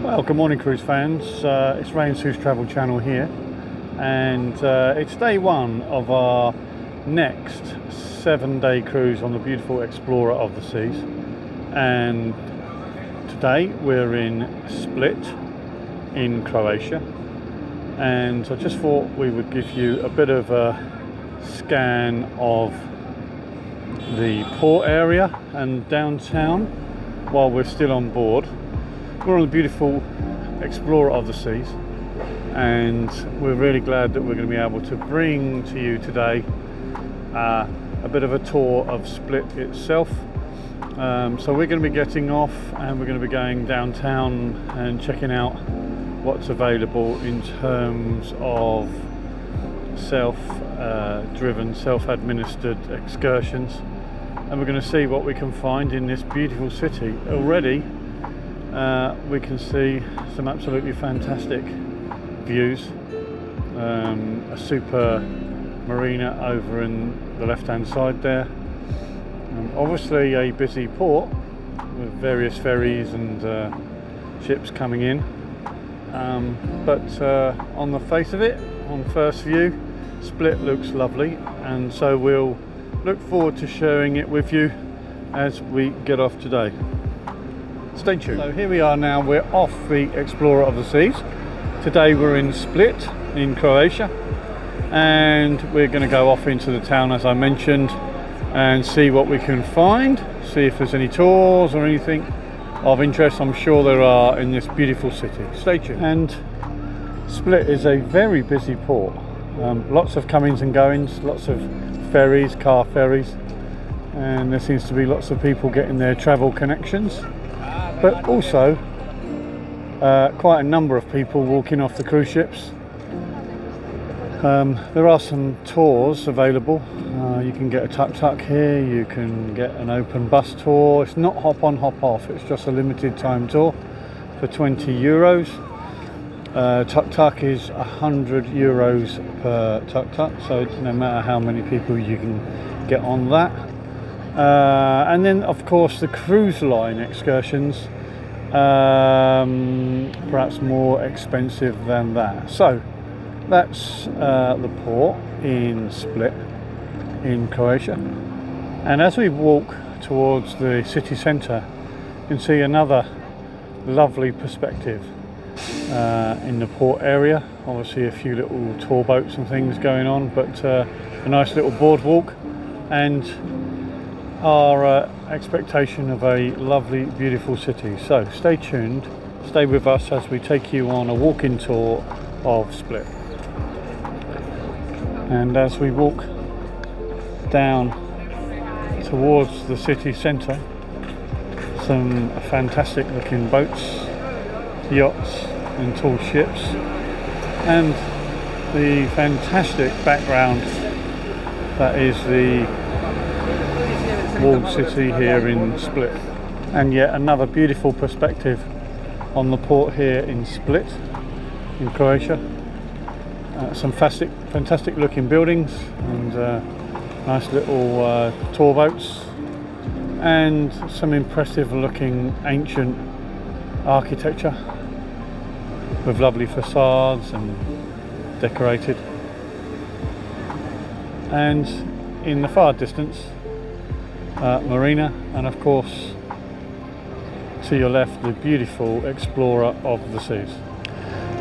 Well, good morning cruise fans, it's Ray and Sue's Travel Channel here, and it's day one of our next 7-day cruise on the beautiful Explorer of the Seas. And today we're in Split in Croatia, and I just thought we would give you a bit of a scan of the port area and downtown while we're still on board. We're on the beautiful Explorer of the Seas, and we're really glad that we're going to be able to bring to you today a bit of a tour of Split itself. So we're going to be getting off and we're going to be going downtown and checking out what's available in terms of self-driven, self-administered excursions, and we're going to see what we can find in this beautiful city. Already we can see some absolutely fantastic views, a super marina over in the left hand side there, obviously a busy port with various ferries and ships coming in, but on the face of it, on first view, Split looks lovely, and so we'll look forward to sharing it with you as we get off today. Stay tuned. So here we are now, we're off the Explorer of the Seas. Today we're in Split in Croatia, and we're going to go off into the town as I mentioned and see what we can find, see if there's any tours or anything of interest. I'm sure there are in this beautiful city. Stay tuned. And Split is a very busy port, lots of comings and goings, lots of ferries, car ferries, and there seems to be lots of people getting their travel connections, but also quite a number of people walking off the cruise ships. There are some tours available. You can get a tuk-tuk here, you can get an open bus tour. It's not hop on hop off, it's just a limited time tour for €20. Tuk-tuk is €100 per tuk-tuk, so no matter how many people you can get on that. And then of course the cruise line excursions, perhaps more expensive than that. So that's the port in Split in Croatia, and as we walk towards the city centre you can see another lovely perspective in the port area. Obviously a few little tour boats and things going on, but a nice little boardwalk, and our expectation of a lovely beautiful city. So stay tuned, stay with us as we take you on a walking tour of Split. And as we walk down towards the city centre, some fantastic looking boats, yachts and tall ships, and the fantastic background that is the walled city here in Split. And yet another beautiful perspective on the port here in Split in Croatia. Some fantastic looking buildings and nice little tour boats, and some impressive looking ancient architecture with lovely facades and decorated. And in the far distance, Marina, and of course to your left the beautiful Explorer of the Seas.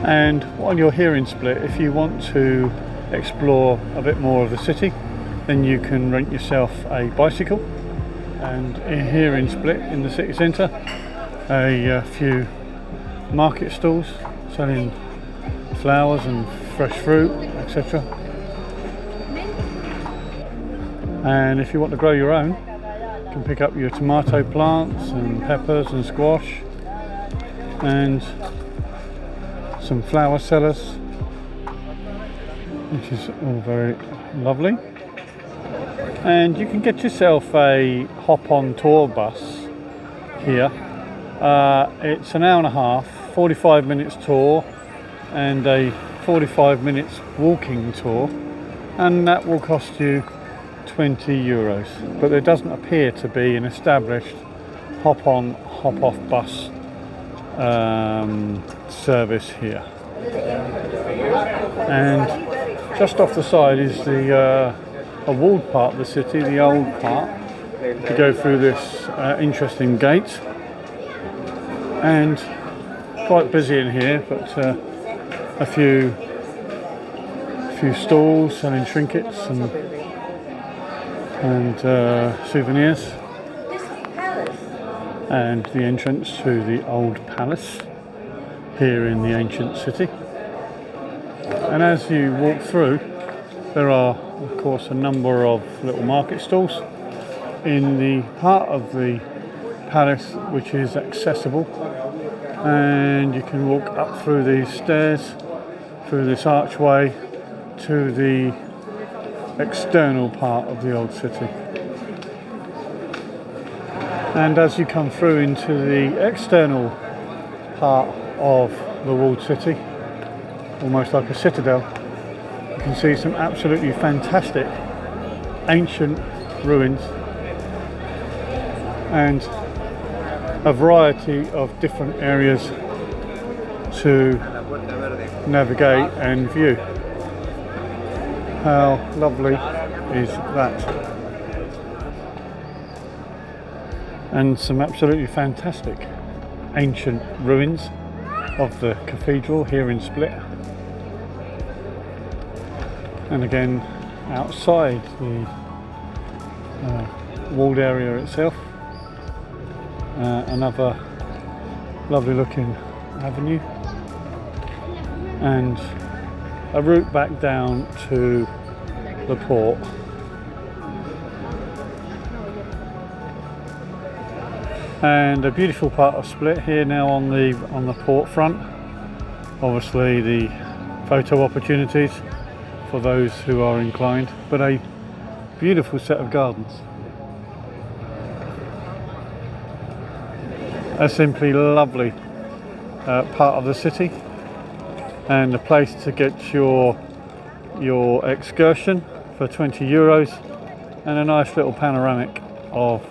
And while you're here in Split, if you want to explore a bit more of the city, then you can rent yourself a bicycle. And here in Split in the city centre, a few market stalls selling flowers and fresh fruit, etc. And if you want to grow your own, you can pick up your tomato plants and peppers and squash, and some flower sellers, which is all very lovely. And you can get yourself a hop-on tour bus here. It's an hour and a half, 45 minutes tour and a 45 minutes walking tour, and that will cost you €20. But there doesn't appear to be an established hop-on hop-off bus service here. And just off the side is the a walled part of the city, the old part. You go through this interesting gate, and quite busy in here, but a few stalls selling trinkets and souvenirs, and the entrance to the old palace here in the ancient city. And as you walk through, there are of course a number of little market stalls in the part of the palace which is accessible, and you can walk up through these stairs, through this archway, to the external part of the old city. And as you come through into the external part of the walled city, almost like a citadel, you can see some absolutely fantastic ancient ruins and a variety of different areas to navigate and view. How lovely is that? And some absolutely fantastic ancient ruins of the cathedral here in Split. And again, outside the walled area itself, another lovely looking avenue, and a route back down to the port. And a beautiful part of Split here now on the port front. Obviously the photo opportunities for those who are inclined, but a beautiful set of gardens. A simply lovely part of the city, and a place to get your excursion for €20, and a nice little panoramic of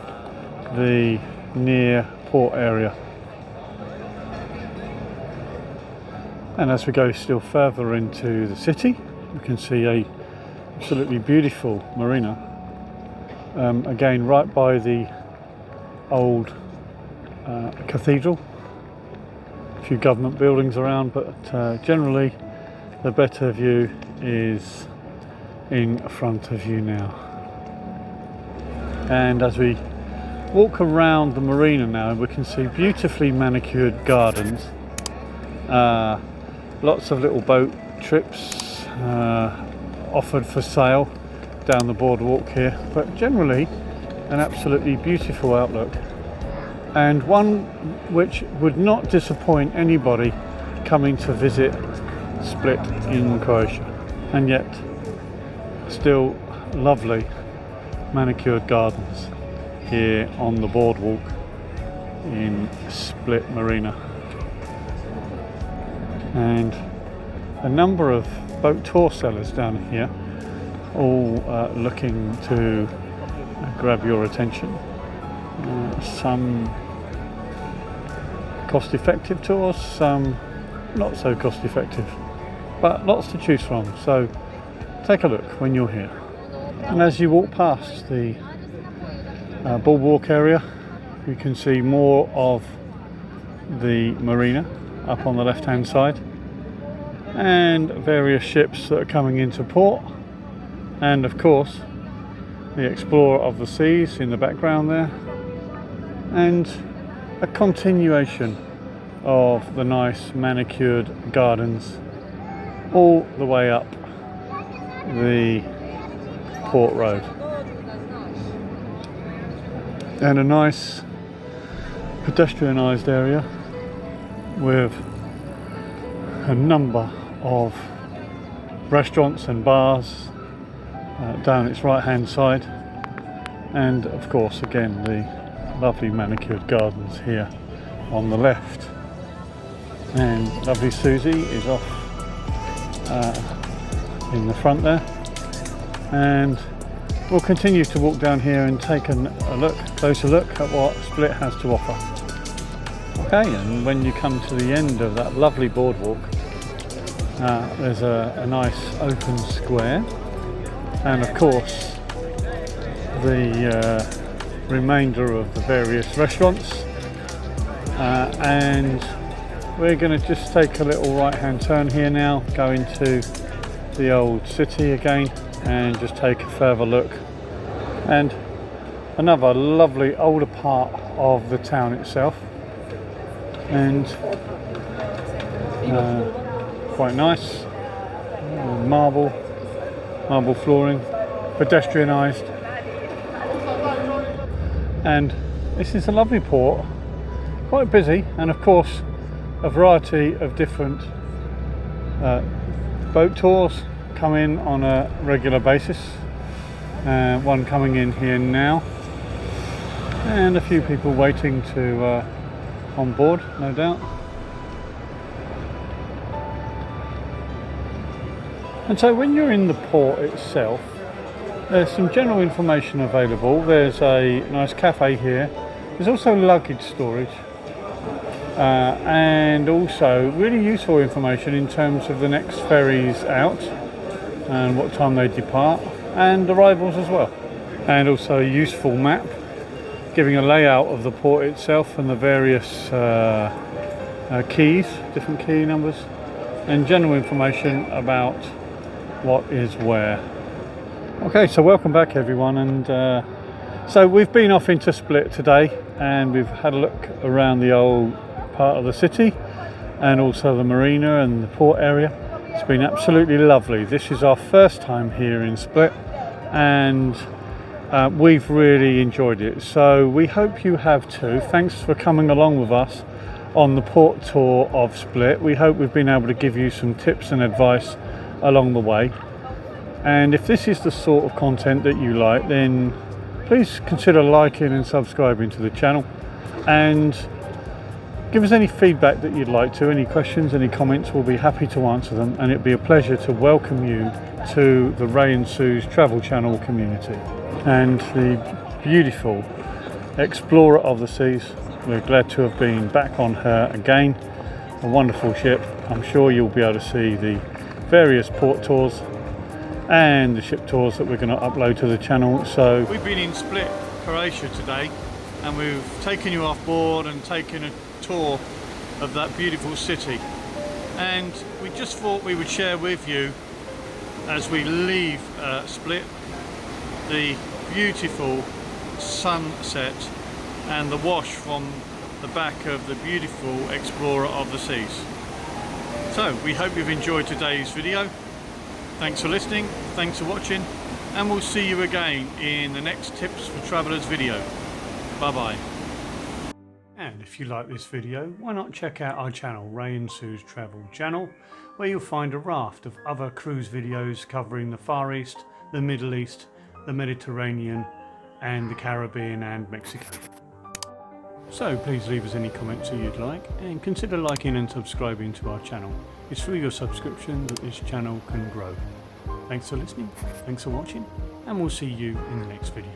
the near port area. And as we go still further into the city, we can see a absolutely beautiful marina, again right by the old cathedral. A few government buildings around, but generally the better view is in front of you now. And as we walk around the marina now, we can see beautifully manicured gardens, lots of little boat trips offered for sale down the boardwalk here, but generally an absolutely beautiful outlook, and one which would not disappoint anybody coming to visit Split in Croatia. And yet still lovely manicured gardens here on the boardwalk in Split Marina, and a number of boat tour sellers down here, all looking to grab your attention. Some cost effective tours, some not so cost effective, but lots to choose from, so take a look when you're here. And as you walk past the boardwalk area, you can see more of the marina up on the left hand side, and various ships that are coming into port, and of course the Explorer of the Seas in the background there, and a continuation of the nice manicured gardens all the way up the port road, and a nice pedestrianised area with a number of restaurants and bars down its right hand side, and of course again the lovely manicured gardens here on the left. And lovely Susie is off in the front there, and we'll continue to walk down here and take a closer look at what Split has to offer. Okay, and when you come to the end of that lovely boardwalk, there's a nice open square, and of course the remainder of the various restaurants, and we're going to just take a little right hand turn here now, go into the old city again and just take a further look, and another lovely older part of the town itself, and quite nice, marble flooring, pedestrianised, and this is a lovely port, quite busy, and of course a variety of different boat tours come in on a regular basis. One coming in here now, and a few people waiting to on board, no doubt. And so when you're in the port itself, there's some general information available. There's a nice cafe here. There's also luggage storage, and also really useful information in terms of the next ferries out and what time they depart, and arrivals as well, and also a useful map giving a layout of the port itself and the various keys, different key numbers, and general information about what is where. Okay, so welcome back everyone, and so we've been off into Split today, and we've had a look around the old part of the city and also the marina and the port area. It's been absolutely lovely. This is our first time here in Split, and we've really enjoyed it, so we hope you have too. Thanks for coming along with us on the port tour of Split. We hope we've been able to give you some tips and advice along the way, and if this is the sort of content that you like, then please consider liking and subscribing to the channel, and give us any feedback that you'd like to, any questions, any comments. We'll be happy to answer them, and it'd be a pleasure to welcome you to the Ray and Sue's travel channel community. And the beautiful Explorer of the Seas, we're glad to have been back on her again. A wonderful ship. I'm sure you'll be able to see the various port tours and the ship tours that we're going to upload to the channel. So we've been in Split, Croatia today, and we've taken you off board and taken a tour of that beautiful city, and we just thought we would share with you, as we leave Split, the beautiful sunset and the wash from the back of the beautiful Explorer of the Seas. So we hope you've enjoyed today's video. Thanks for listening, thanks for watching, and we'll see you again in the next Tips for Travellers video. Bye bye. And if you like this video, why not check out our channel, Ray and Sue's Travel Channel, where you'll find a raft of other cruise videos covering the Far East, the Middle East, the Mediterranean, and the Caribbean and Mexico. So please leave us any comments that you'd like, and consider liking and subscribing to our channel. It's through your subscription that this channel can grow. Thanks for listening, thanks for watching, and we'll see you in the next video.